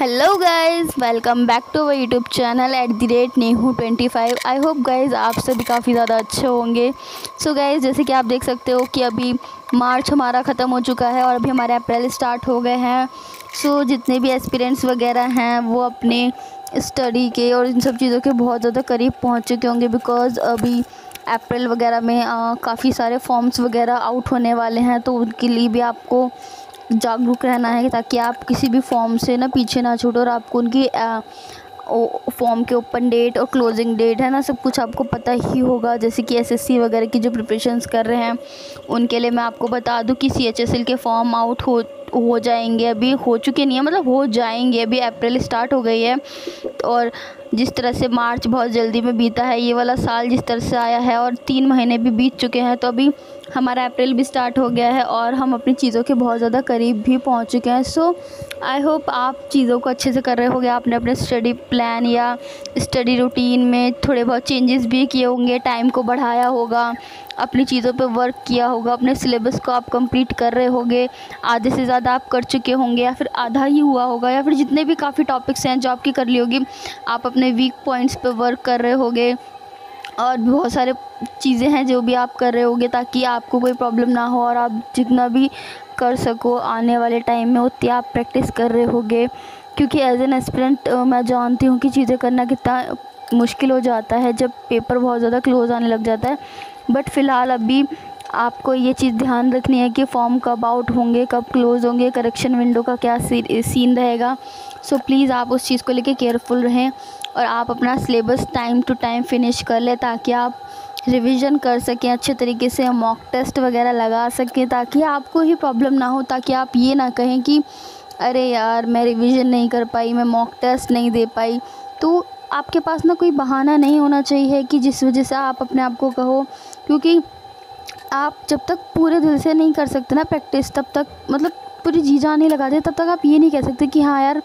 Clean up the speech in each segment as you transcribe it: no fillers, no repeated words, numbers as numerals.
Hello guys, welcome back to our YouTube channel @nehu25। I hope guys आप सभी काफ़ी ज़्यादा अच्छे होंगे। सो गाइज़, जैसे कि आप देख सकते हो कि अभी मार्च हमारा ख़त्म हो चुका है और अभी हमारे अप्रैल स्टार्ट हो गए हैं। सो जितने भी एस्पिरेंट्स वगैरह हैं वो अपने स्टडी के और इन सब चीज़ों के बहुत ज़्यादा करीब पहुँच चुके होंगे, बिकॉज़ अभी अप्रैल वगैरह में काफ़ी सारे फॉर्म्स वगैरह आउट होने वाले हैं। तो उनके लिए भी आपको जागरूक रहना है ताकि आप किसी भी फॉर्म से ना पीछे ना छूटो और आपको उनकी फॉर्म के ओपन डेट और क्लोजिंग डेट है ना, सब कुछ आपको पता ही होगा। जैसे कि एसएससी वगैरह की जो प्रिपरेशंस कर रहे हैं उनके लिए मैं आपको बता दूं कि सीएचएसएल के फॉर्म आउट हो जाएंगे, अभी हो चुके नहीं है, मतलब हो जाएंगे। अभी अप्रैल स्टार्ट हो गई है और जिस तरह से मार्च बहुत जल्दी में बीता है, ये वाला साल जिस तरह से आया है और 3 महीने भी बीत चुके हैं, तो अभी हमारा अप्रैल भी स्टार्ट हो गया है और हम अपनी चीज़ों के बहुत ज़्यादा करीब भी पहुंच चुके हैं। सो आई होप आप चीज़ों को अच्छे से कर रहे होंगे। आपने अपने स्टडी प्लान या स्टडी रूटीन में थोड़े बहुत चेंजेस भी किए होंगे, टाइम को बढ़ाया होगा, अपनी चीज़ों पे वर्क किया होगा, अपने सिलेबस को आप कंप्लीट कर रहे होंगे, आधे से ज़्यादा आप कर चुके होंगे या फिर आधा ही हुआ होगा, या फिर जितने भी काफ़ी टॉपिक्स हैं जो आपकी कर ली होगी, आप अपने वीक पॉइंट्स पे वर्क कर रहे होंगे और बहुत सारे चीज़ें हैं जो भी आप कर रहे होंगे ताकि आपको कोई प्रॉब्लम ना हो और आप जितना भी कर सको आने वाले टाइम में उतनी आप प्रैक्टिस कर रहे होंगे। क्योंकि एज एन एस्पिरेंट मैं जानती हूँ कि चीज़ें करना कितना मुश्किल हो जाता है जब पेपर बहुत ज़्यादा क्लोज आने लग जाता है। बट फ़िलहाल अभी आपको ये चीज़ ध्यान रखनी है कि फॉर्म कब आउट होंगे, कब क्लोज़ होंगे, करेक्शन विंडो का क्या सीन रहेगा। सो प्लीज़ आप उस चीज़ को लेके केयरफुल रहें और आप अपना syllabus time to time finish कर लें ताकि आप रिवीजन कर सकें अच्छे तरीके से, मॉक टेस्ट वगैरह लगा सकें ताकि आपको ही प्रॉब्लम ना हो, ताकि आप ये ना कहें कि अरे यार मैं रिवीजन नहीं कर पाई, मैं मॉक टेस्ट नहीं दे पाई। तो आपके पास ना कोई बहाना नहीं होना चाहिए कि जिस वजह से आप अपने आप को कहो, क्योंकि आप जब तक पूरे दिल से नहीं कर सकते ना प्रैक्टिस, तब तक मतलब पूरी जी जान नहीं लगाते, तब तक आप ये नहीं कह सकते कि हाँ यार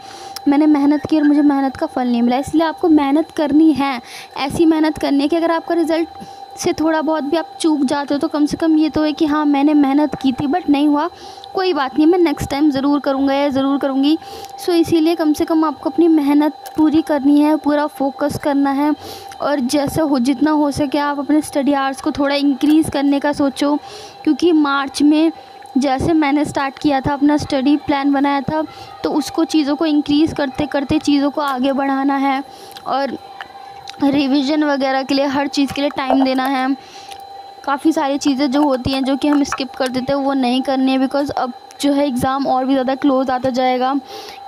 मैंने मेहनत की और मुझे मेहनत का फल नहीं मिला। इसलिए आपको मेहनत करनी है, ऐसी मेहनत करनी है कि अगर आपका रिज़ल्ट से थोड़ा बहुत भी आप चूक जाते हो तो कम से कम ये तो है कि हाँ मैंने मेहनत की थी बट नहीं हुआ, कोई बात नहीं, मैं नेक्स्ट टाइम ज़रूर करूँगा या ज़रूर करूँगी। सो इसीलिए कम से कम आपको अपनी मेहनत पूरी करनी है, पूरा फोकस करना है और जैसे हो जितना हो सके आप अपने स्टडी आवर्स को थोड़ा इंक्रीज़ करने का सोचो। क्योंकि मार्च में जैसे मैंने स्टार्ट किया था, अपना स्टडी प्लान बनाया था, तो उसको चीज़ों को इंक्रीज़ करते करते चीज़ों को आगे बढ़ाना है और रिवीजन वगैरह के लिए हर चीज़ के लिए टाइम देना है। काफ़ी सारी चीज़ें जो होती हैं जो कि हम स्किप कर देते हैं वो नहीं करनी है, बिकॉज़ अब जो है एग्ज़ाम और भी ज़्यादा क्लोज़ आता जाएगा,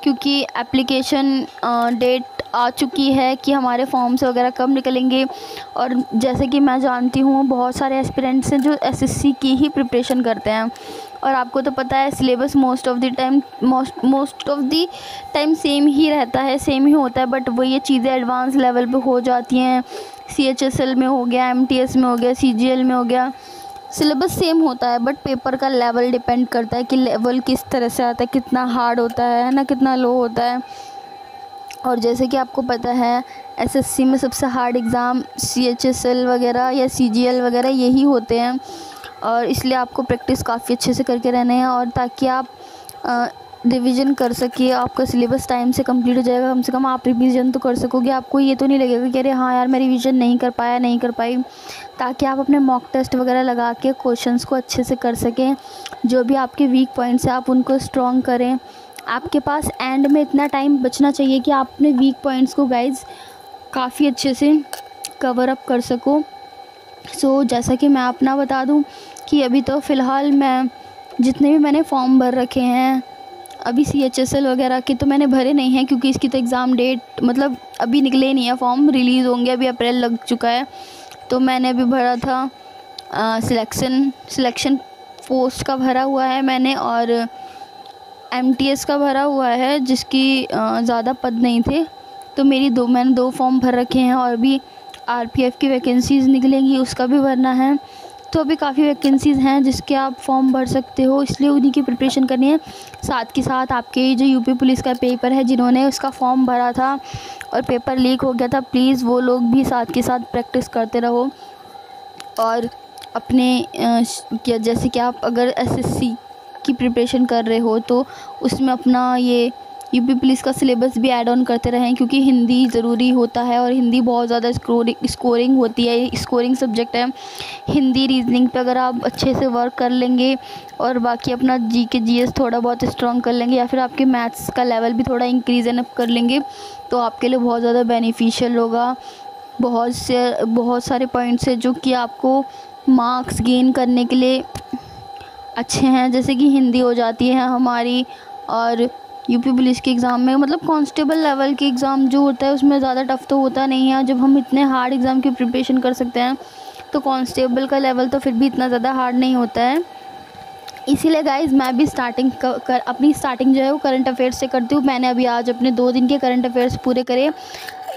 क्योंकि एप्लीकेशन डेट आ चुकी है कि हमारे फॉर्म्स वगैरह कब निकलेंगे। और जैसे कि मैं जानती हूँ बहुत सारे एस्पिरेंट्स हैं जो एसएससी की ही प्रिपरेशन करते हैं और आपको तो पता है syllabus most of the time same ही रहता है, सेम ही होता है, बट वो ये चीज़ें एडवांस लेवल पे हो जाती हैं। सीएचएसएल में हो गया, एमटीएस में हो गया, सीजीएल में हो गया, सिलेबस सेम होता है बट पेपर का लेवल डिपेंड करता है कि लेवल किस तरह से आता है, कितना हार्ड होता है ना, कितना लो होता है। और जैसे कि आपको पता है एसएससी में सबसे हार्ड एग्ज़ाम सीएचएसएल वगैरह या सीजीएल वगैरह यही होते हैं और इसलिए आपको प्रैक्टिस काफ़ी अच्छे से करके रहना है और ताकि आप रिवीजन कर सकिए, आपका सिलेबस टाइम से कंप्लीट हो जाएगा। कम से कम आप रिवीजन तो कर सकोगे, आपको ये तो नहीं लगेगा कि अरे हाँ यार मैं रिवीजन नहीं कर पाया, नहीं कर पाई, ताकि आप अपने मॉक टेस्ट वगैरह लगा के क्वेश्चंस को अच्छे से कर सकें। जो भी आपके वीक पॉइंट्स हैं आप उनको स्ट्रॉन्ग करें। आपके पास एंड में इतना टाइम बचना चाहिए कि आप अपने वीक पॉइंट्स को गाइज काफ़ी अच्छे से कवर अप कर सको। सो जैसा कि मैं अपना बता दूं कि अभी तो फ़िलहाल मैं जितने भी मैंने फॉर्म भर रखे हैं, अभी सीएचएसएल वगैरह के तो मैंने भरे नहीं हैं क्योंकि इसकी तो एग्ज़ाम डेट मतलब अभी निकले नहीं है, फॉर्म रिलीज़ होंगे, अभी अप्रैल लग चुका है। तो मैंने अभी भरा था सिलेक्शन पोस्ट का भरा हुआ है मैंने और एमटीएस का भरा हुआ है जिसकी ज़्यादा पद नहीं थे, तो मैंने 2 फॉर्म भर रखे हैं और भी आरपीएफ की वैकेंसीज़ निकलेंगी उसका भी भरना है। तो अभी काफ़ी वैकेंसीज़ हैं जिसके आप फॉर्म भर सकते हो, इसलिए उन्हीं की प्रिपरेशन करनी है। साथ के साथ आपके जो यूपी पुलिस का पेपर है, जिन्होंने उसका फॉर्म भरा था और पेपर लीक हो गया था, प्लीज़ वो लोग भी साथ के साथ प्रैक्टिस करते रहो। और अपने जैसे कि आप अगर एसएससी की प्रिपरेशन कर रहे हो तो उसमें अपना ये यूपी पुलिस का सिलेबस भी ऐड ऑन करते रहें, क्योंकि हिंदी ज़रूरी होता है और हिंदी बहुत ज़्यादा स्कोरिंग होती है, स्कोरिंग सब्जेक्ट है हिंदी। रीजनिंग पे अगर आप अच्छे से वर्क कर लेंगे और बाकी अपना जीके जीएस थोड़ा बहुत स्ट्रॉन्ग कर लेंगे, या फिर आपके मैथ्स का लेवल भी थोड़ा इंक्रीज एंड अप कर लेंगे, तो आपके लिए बहुत ज़्यादा बेनिफिशियल होगा। बहुत सारे पॉइंट्स है जो कि आपको मार्क्स गेन करने के लिए अच्छे हैं, जैसे कि हिंदी हो जाती है हमारी। और यूपी पुलिस के एग्ज़ाम में मतलब कांस्टेबल लेवल के एग्ज़ाम जो होता है उसमें ज़्यादा टफ तो होता नहीं है। जब हम इतने हार्ड एग्ज़ाम की प्रिपरेशन कर सकते हैं तो कांस्टेबल का लेवल तो फिर भी इतना ज़्यादा हार्ड नहीं होता है। इसीलिए गाइज़ मैं भी अपनी स्टार्टिंग जो है वो करंट अफेयर्स से करती हूँ। मैंने अभी आज अपने 2 दिन के करंट अफेयर्स पूरे करे,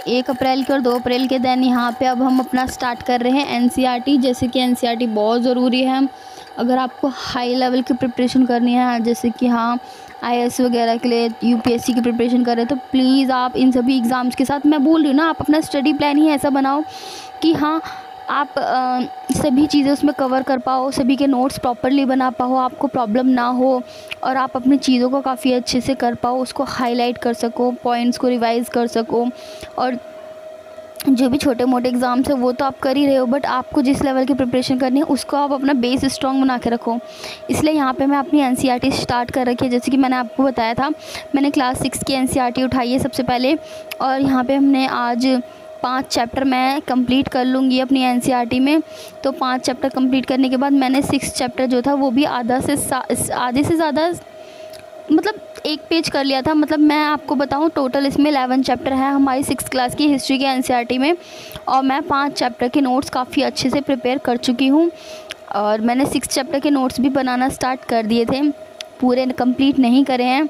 1 अप्रैल के और 2 अप्रैल के। देन यहाँ पे अब हम अपना स्टार्ट कर रहे हैं एनसीईआरटी। जैसे कि एनसीईआरटी बहुत ज़रूरी है अगर आपको हाई लेवल की प्रिपरेशन करनी है, जैसे कि हाँ आईएएस वगैरह के लिए, यूपीएससी की प्रिपरेशन कर रहे हैं, तो प्लीज़ आप इन सभी एग्ज़ाम्स के साथ, मैं बोल रही हूँ ना, आप अपना स्टडी प्लान ही ऐसा बनाओ कि हाँ आप सभी चीज़ें उसमें कवर कर पाओ, सभी के नोट्स प्रॉपरली बना पाओ, आपको प्रॉब्लम ना हो और आप अपनी चीज़ों को काफ़ी अच्छे से कर पाओ, उसको हाईलाइट कर सको, पॉइंट्स को रिवाइज़ कर सको। और जो भी छोटे मोटे एग्ज़ाम्स है वो तो आप कर ही रहे हो, बट आपको जिस लेवल की प्रिपरेशन करनी है उसको आप अपना बेस स्ट्रॉन्ग बना के रखो। इसलिए यहाँ पे मैं अपनी एनसीईआरटी स्टार्ट कर रखी है। जैसे कि मैंने आपको बताया था, मैंने क्लास 6 की एनसीईआरटी उठाई है सबसे पहले, और यहाँ पे हमने आज 5 चैप्टर मैं कंप्लीट कर लूँगी अपनी एनसीईआरटी में। तो 5 चैप्टर कंप्लीट करने के बाद मैंने 6 चैप्टर जो था वो भी आधे से ज़्यादा मतलब 1 पेज कर लिया था। मतलब मैं आपको बताऊं टोटल इसमें 11 चैप्टर है हमारी 6th क्लास की हिस्ट्री के एनसीईआरटी में, और मैं 5 चैप्टर के नोट्स काफ़ी अच्छे से प्रिपेयर कर चुकी हूं। और मैंने 6 चैप्टर के नोट्स भी बनाना स्टार्ट कर दिए थे, पूरे कंप्लीट नहीं करे हैं,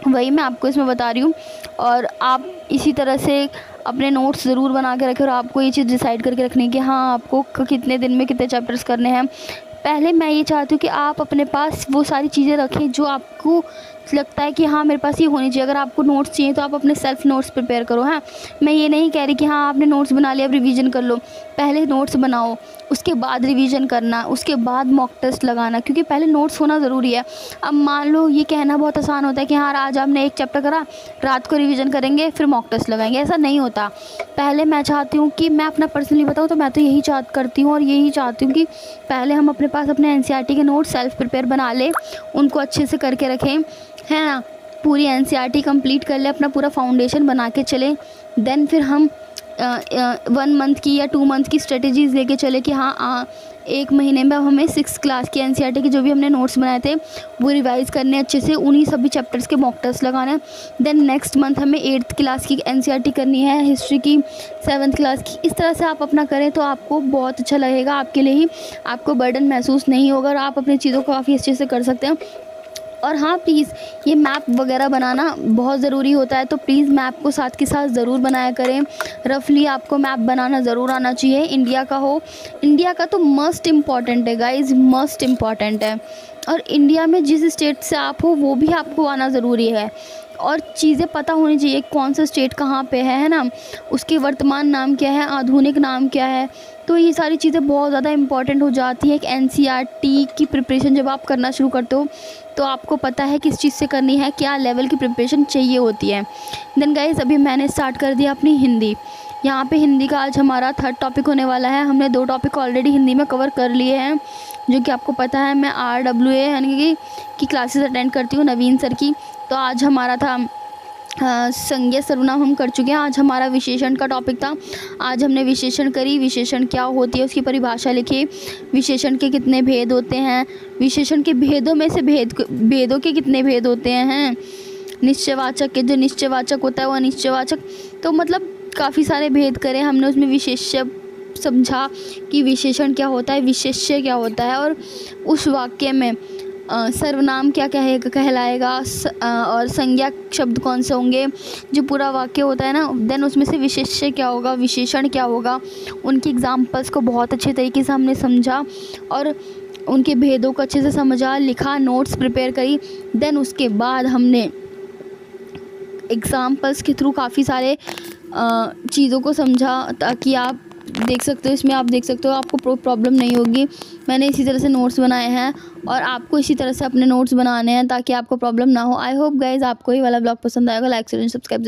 वही मैं आपको इसमें बता रही हूँ। और आप इसी तरह से अपने नोट्स ज़रूर बना के रखें, और आपको ये चीज़ डिसाइड करके रखनी है कि हाँ आपको कितने दिन में कितने चैप्टर्स करने हैं। पहले मैं ये चाहती हूँ कि आप अपने पास वो सारी चीज़ें रखें जो आपको लगता है कि हाँ मेरे पास ये होनी चाहिए। अगर आपको नोट्स चाहिए तो आप अपने सेल्फ नोट्स प्रिपेयर करो। हाँ, मैं ये नहीं कह रही कि हाँ आपने नोट्स बना लिया अब रिवीजन कर लो। पहले नोट्स बनाओ, उसके बाद रिवीजन करना, उसके बाद मॉक टेस्ट लगाना, क्योंकि पहले नोट्स होना ज़रूरी है। अब मान लो ये कहना बहुत आसान होता है कि हाँ आज आपने 1 चैप्टर करा, रात को रिवीजन करेंगे फिर मॉक टेस्ट लगाएंगे, ऐसा नहीं होता। पहले मैं चाहती हूँ कि मैं अपना पर्सनली बताऊँ तो मैं तो यही करती हूँ और यही चाहती हूँ कि पहले हम अपने पास अपने एनसीईआरटी के नोट्स सेल्फ प्रिपेयर बना लें, उनको अच्छे से करके रखें, है ना। पूरी एनसीईआरटी कंप्लीट कर ले, अपना पूरा फाउंडेशन बना के चले। देन फिर हम 1 मंथ की या 2 मंथ की स्ट्रेटजीज़ लेके चले कि हाँ 1 महीने में हमें 6th क्लास की एनसीईआरटी के जो भी हमने नोट्स बनाए थे वो रिवाइज़ करने अच्छे से, उन्हीं सभी चैप्टर्स के मॉक टेस्ट लगाने। देन नेक्स्ट मंथ हमें 8th क्लास की एनसीईआरटी करनी है, हिस्ट्री की 7th क्लास की। इस तरह से आप अपना करें तो आपको बहुत अच्छा लगेगा, आपके लिए ही, आपको बर्डन महसूस नहीं होगा और आप अपनी चीज़ों को काफ़ी अच्छे से कर सकते हैं। और हाँ प्लीज़ ये मैप वगैरह बनाना बहुत ज़रूरी होता है, तो प्लीज़ मैप को साथ के साथ ज़रूर बनाया करें। रफली आपको मैप बनाना ज़रूर आना चाहिए, इंडिया का हो। इंडिया का तो मस्ट इम्पॉर्टेंट है गाइज़, मस्ट इम्पॉर्टेंट है। और इंडिया में जिस स्टेट से आप हो वो भी आपको आना ज़रूरी है, और चीज़ें पता होनी चाहिए कौन सा स्टेट कहाँ पे है ना, उसके वर्तमान नाम क्या है, आधुनिक नाम क्या है। तो ये सारी चीज़ें बहुत ज़्यादा इंपॉर्टेंट हो जाती है। एक एनसीईआरटी की प्रिपरेशन जब आप करना शुरू करते हो तो आपको पता है किस चीज़ से करनी है, क्या लेवल की प्रिपरेशन चाहिए होती है। देन गाइस अभी मैंने स्टार्ट कर दिया अपनी हिंदी। यहाँ पे हिंदी का आज हमारा 3rd टॉपिक होने वाला है। हमने 2 टॉपिक ऑलरेडी हिंदी में कवर कर लिए हैं, जो कि आपको पता है। मैं RWA यानी कि क्लासेस अटेंड करती हूँ नवीन सर की। तो आज हमारा था संज्ञा सर्वनाम हम कर चुके हैं। आज हमारा विशेषण का टॉपिक था। आज हमने विशेषण करी, विशेषण क्या होती है उसकी परिभाषा लिखी, विशेषण के कितने भेद होते हैं, विशेषण के भेदों में से भेदों के कितने भेद होते हैं, निश्चयवाचक के जो निश्चयवाचक होता है वो अनिश्चयवाचक, तो मतलब काफ़ी सारे भेद करे हमने। उसमें विशेष्य समझा कि विशेषण क्या होता है, विशेष्य क्या होता है, और उस वाक्य में सर्वनाम क्या कहलाएगा, और संज्ञा शब्द कौन से होंगे, जो पूरा वाक्य होता है ना। देन उसमें से विशेष्य क्या होगा, विशेषण क्या होगा, उनके एग्जाम्पल्स को बहुत अच्छे तरीके से हमने समझा और उनके भेदों को अच्छे से समझा, लिखा, नोट्स प्रिपेयर करी। देन उसके बाद हमने एग्जाम्पल्स के थ्रू काफ़ी सारे चीज़ों को समझा, ताकि आप देख सकते हो, इसमें आप देख सकते हो आपको प्रॉब्लम नहीं होगी। मैंने इसी तरह से नोट्स बनाए हैं और आपको इसी तरह से अपने नोट्स बनाने हैं ताकि आपको प्रॉब्लम ना हो। आई होप गाइज़ आपको ये वाला ब्लॉग पसंद आएगा। Like share and subscribe